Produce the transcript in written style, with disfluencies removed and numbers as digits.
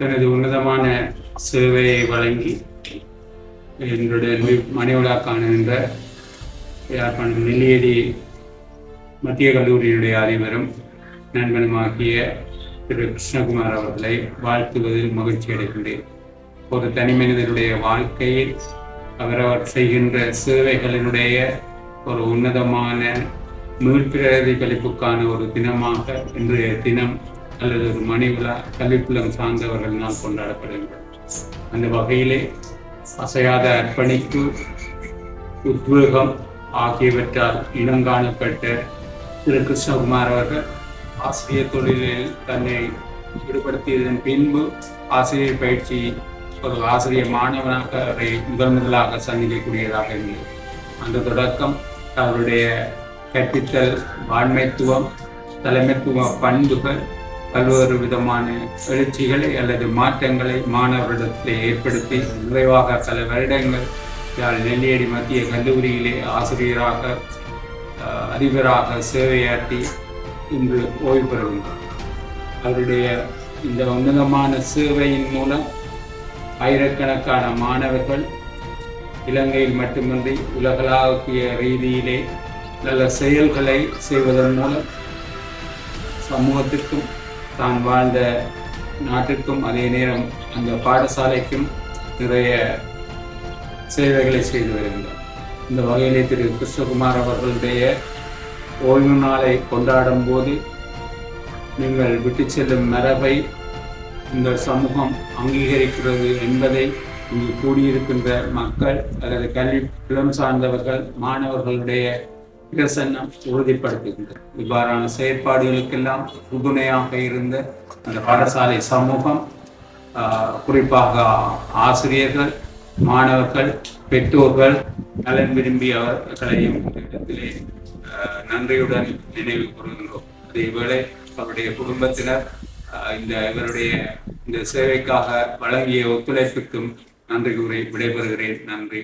தனது உன்னதமான சேவையை வழங்கி என்னுடைய மணி விழா காணுகின்ற யாழ்ப்பாணம் நெல்லியடி மத்திய கல்லூரியினுடைய அதிபரும் நண்பனுமாகிய திரு கிருஷ்ணகுமார் அவர்களை வாழ்த்துவதில் மகிழ்ச்சி அடைகின்றேன். ஒரு தனி மனிதனுடைய வாழ்க்கையில் அவரவர் செய்கின்ற சேவைகளினுடைய ஒரு உன்னதமான மீள்பிரதிபலிப்புக்கான ஒரு தினமாக இன்றைய தினம் அல்லது ஒரு மணி விழா கல்விப்புலம் சார்ந்தவர்களினால் கொண்டாடப்படுகின்றது. அந்த வகையிலே அசையாத அர்ப்பணிப்பு, உத்வேகம் ஆகியவற்றால் இனங்காணப்பட்ட திரு கிருஷ்ணகுமார் அவர்கள் ஆசிரியர் தொழிலில் தன்னை ஈடுபடுத்தியதன் பின்பு ஆசிரியர் பயிற்சி ஒரு ஆசிரியர் மாணவனாக அவரை முதலாக சந்திக்கக்கூடியதாக இருந்தது. அந்த தொடக்கம் அவருடைய கற்பித்தல் வாண்மைத்துவம், தலைமைத்துவ பண்புகள் பல்வேறு விதமான எழுச்சிகளை அல்லது மாற்றங்களை மாணவர்களிடத்தில் ஏற்படுத்தி நிறைவாக பல வருடங்கள் நெல்லியடி மத்திய கல்லூரியிலே ஆசிரியராக அதிபராக சேவையாற்றி இன்று ஓய்வு பெறுகின்றார். அவருடைய இந்த உன்னதமான சேவையின் மூலம் ஆயிரக்கணக்கான மாணவர்கள் இலங்கையில் மட்டுமின்றி உலகளாவிய ரீதியிலே நல்ல செயல்களை செய்வதன் மூலம் சமூகத்திற்கும் தான் வாழ்ந்த நாட்டிற்கும் அதே நேரம் அந்த பாடசாலைக்கும் நிறைய சேவைகளை செய்து வருகின்றார். இந்த வகையிலே திரு கிருஷ்ணகுமார் அவர்களுடைய ஓய்வு நாளை கொண்டாடும் போது நீங்கள் விட்டு செல்லும் மரபை இந்த சமூகம் அங்கீகரிக்கிறது என்பதை இங்கு கூடியிருக்கின்ற மக்கள் அல்லது கல்வி புலம் சார்ந்தவர்கள் மாணவர்களுடைய பிரசன்னம் உறுதிப்படுத்துகின்றது. இவ்வாறான செயற்பாடுகளுக்கெல்லாம் உறுதுணையாக இருந்த அந்த பாடசாலை சமூகம், குறிப்பாக ஆசிரியர்கள், மாணவர்கள், பெற்றோர்கள், நலன் விரும்பியவர்களையும் இடத்திலே நன்றியுடன் நினைவு கூறுகின்றோம். அதேவேளை அவருடைய குடும்பத்தினர் இவருடைய இந்த சேவைக்காக வழங்கிய ஒத்துழைப்புக்கும் நன்றி கூறி விடைபெறுகிறேன். நன்றி.